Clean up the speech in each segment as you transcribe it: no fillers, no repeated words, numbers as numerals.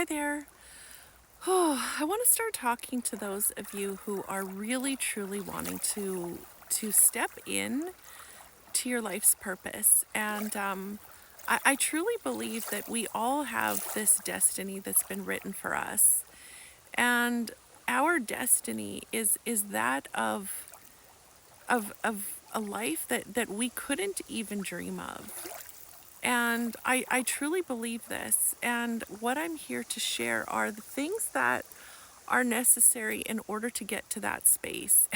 Hi there. Oh, I want to start talking to those of you who are really truly wanting to step in to your life's purpose. And I truly believe that we all have this destiny that's been written for us. And our destiny is that of a life that we couldn't even dream of. And I truly believe this. And what I'm here to share are the things that are necessary in order to get to that space.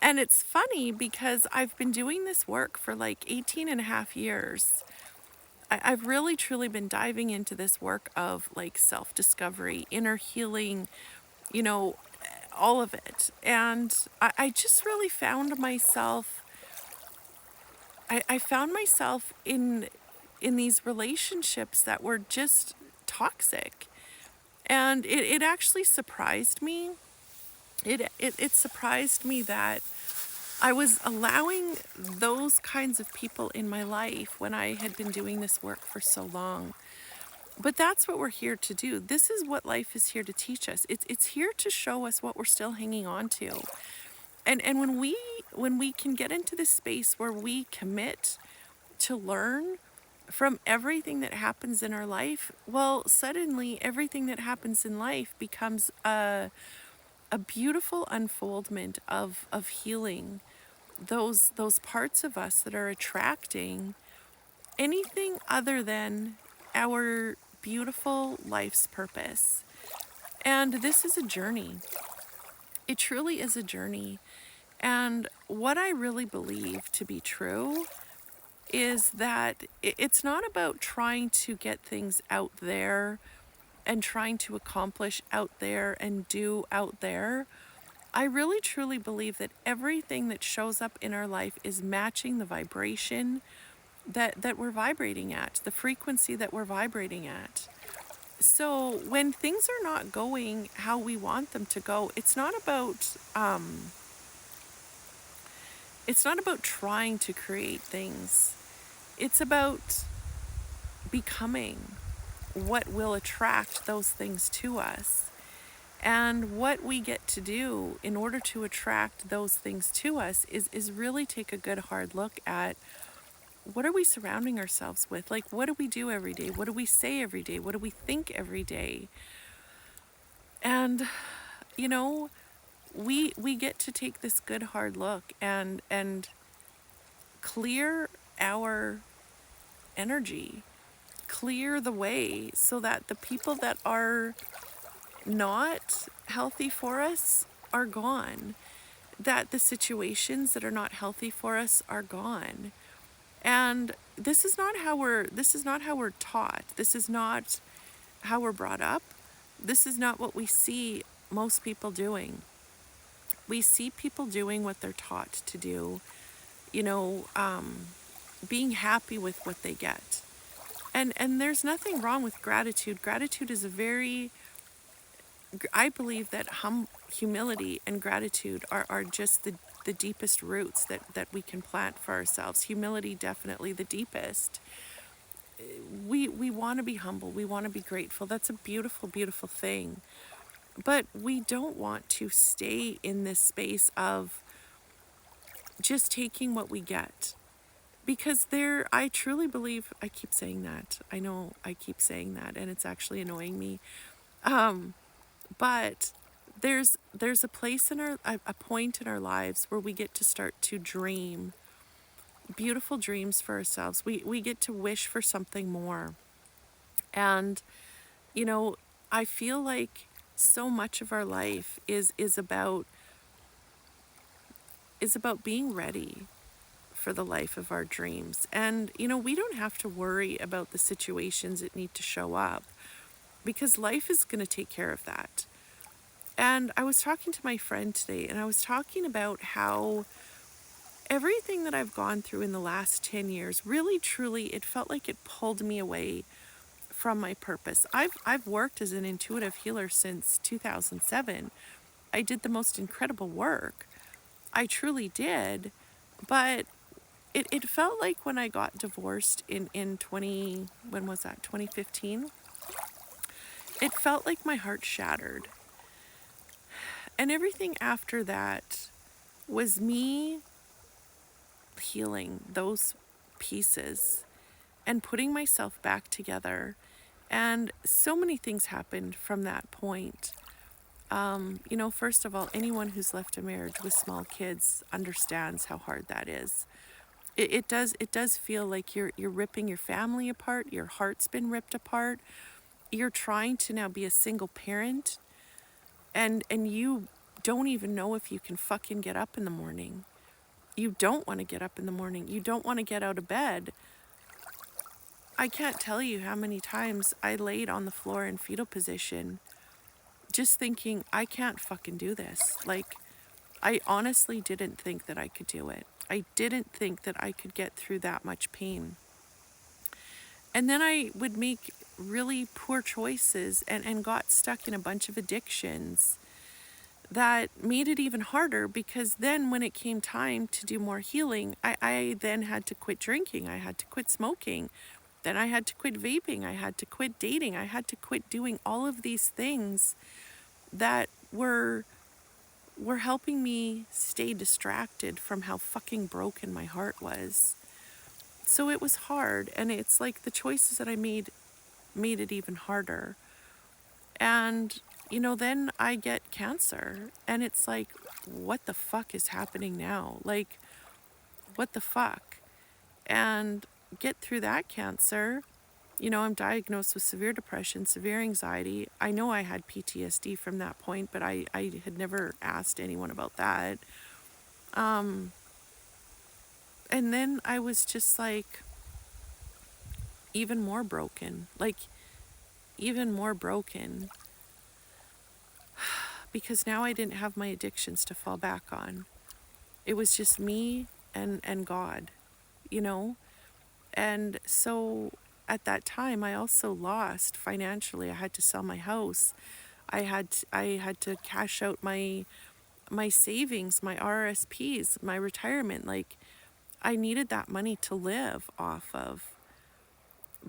And it's funny because I've been doing this work for like 18 and a half years. I've really truly been diving into this work of like self discovery, inner healing, you know, all of it. And I just really found myself, I found myself in these relationships that were just toxic. And it actually surprised me. It surprised me that I was allowing those kinds of people in my life when I had been doing this work for so long. But that's what we're here to do. This is what life is here to teach us. It's here to show us what we're still hanging on to. And when we can get into this space where we commit to learn from everything that happens in our life, well, suddenly everything that happens in life becomes a beautiful unfoldment of healing those parts of us that are attracting anything other than our beautiful life's purpose. And this is a journey. It truly is a journey. And what I really believe to be true is that it's not about trying to get things out there and trying to accomplish out there and do out there. I really truly believe that everything that shows up in our life is matching the vibration that we're vibrating at, the frequency that we're vibrating at. So when things are not going how we want them to go, it's not about trying to create things. It's about becoming what will attract those things to us. And what we get to do in order to attract those things to us is really take a good hard look at what are we surrounding ourselves with? Like, what do we do every day? What do we say every day? What do we think every day? And, you know, we get to take this good hard look and clear our energy, clear the way so that the people that are not healthy for us are gone, that the situations that are not healthy for us are gone. And this is not how we're taught. This is not how we're brought up. This is not what we see most people doing. We see people doing what they're taught to do, you know, being happy with what they get. And there's nothing wrong with gratitude. Gratitude is a very, I believe that humility and gratitude are just the deepest roots that we can plant for ourselves. Humility, definitely the deepest. We want to be humble. We want to be grateful. That's a beautiful, beautiful thing. But we don't want to stay in this space of just taking what we get. Because I truly believe, I keep saying that. I know I keep saying that, and it's actually annoying me. But there's a place in a point in our lives where we get to start to dream beautiful dreams for ourselves. We get to wish for something more. And you know, I feel like so much of our life is about being ready for the life of our dreams. And you know, we don't have to worry about the situations that need to show up because life is going to take care of that. And I was talking to my friend today and I was talking about how everything that I've gone through in the last 10 years, really truly, it felt like it pulled me away from my purpose. I've worked as an intuitive healer since 2007. I did the most incredible work. I truly did. But it felt like when I got divorced in 20, when was that? 2015. it felt like my heart shattered. And everything after that was me healing those pieces and putting myself back together. And so many things happened from that point. First of all, anyone who's left a marriage with small kids understands how hard that is. It does feel like you're ripping your family apart. Your heart's been ripped apart. You're trying to now be a single parent, and you don't even know if you can fucking get up in the morning. You don't want to get up in the morning. You don't want to get out of bed. I can't tell you how many times I laid on the floor in fetal position just thinking, I can't fucking do this. Like, I honestly didn't think that I could do it. I didn't think that I could get through that much pain. And then I would make really poor choices and got stuck in a bunch of addictions that made it even harder, because then when it came time to do more healing, I then had to quit drinking. I had to quit smoking. Then I had to quit vaping. I had to quit dating. I had to quit doing all of these things that were helping me stay distracted from how fucking broken my heart was. So it was hard, and it's like the choices that I made it even harder. And then I get cancer, and it's like, what the fuck is happening now? Like, what the fuck? And get through that cancer. I'm diagnosed with severe depression, severe anxiety. I know I had PTSD from that point, but I had never asked anyone about that. Um, and then I was just like, even more broken. Like, even more broken. Because now I didn't have my addictions to fall back on. It was just me and God, you know? And so at that time, I also lost financially. I had to sell my house. I had to cash out my savings, my RSPs, my retirement. Like, I needed that money to live off of.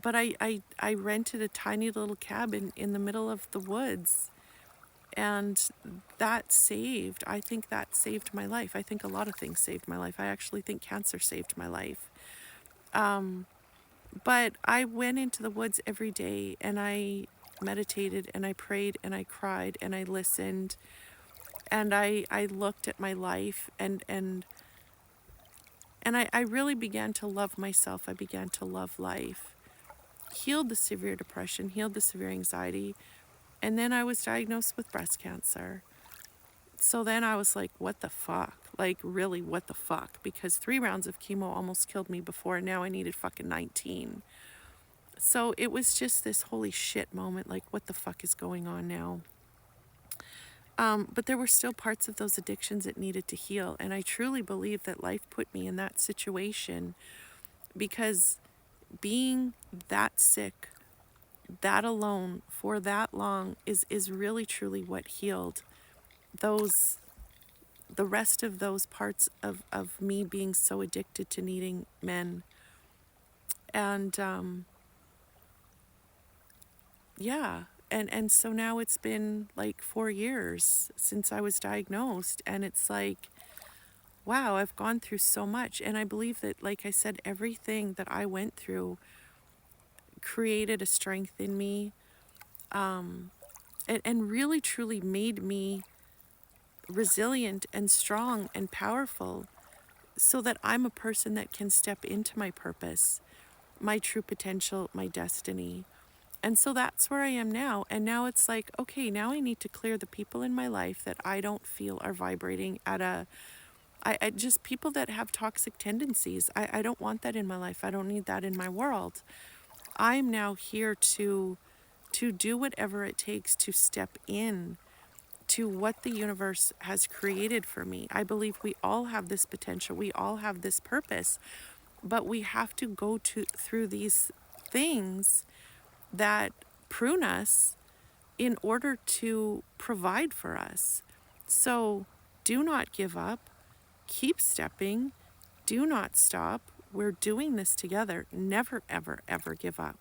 But I rented a tiny little cabin in the middle of the woods, and I think that saved my life. I think a lot of things saved my life. I actually think cancer saved my life. But I went into the woods every day, and I meditated and I prayed and I cried and I listened, and I looked at my life, and I really began to love myself. I began to love life. Healed the severe depression, healed the severe anxiety, and then I was diagnosed with breast cancer. So then I was like, what the fuck? Like, really, what the fuck? Because 3 rounds of chemo almost killed me before, and now I needed fucking 19. So it was just this holy shit moment, like, what the fuck is going on now? But there were still parts of those addictions that needed to heal. And I truly believe that life put me in that situation because being that sick, that alone for that long is really truly what healed the rest of those parts of me being so addicted to needing men. And yeah. And so now it's been like 4 years since I was diagnosed, and it's like, wow, I've gone through so much. And I believe that, like I said, everything that I went through created a strength in me, and really truly made me resilient and strong and powerful, so that I'm a person that can step into my purpose, my true potential, my destiny. And so that's where I am now. And now it's like, okay, now I need to clear the people in my life that I don't feel are vibrating at I just people that have toxic tendencies. I don't want that in my life. I don't need that in my world. I'm now here to do whatever it takes to step in to what the universe has created for me. I believe we all have this potential. We all have this purpose, but we have to go through these things that prune us in order to provide for us. So do not give up. Keep stepping. Do not stop. We're doing this together. Never, ever, ever give up.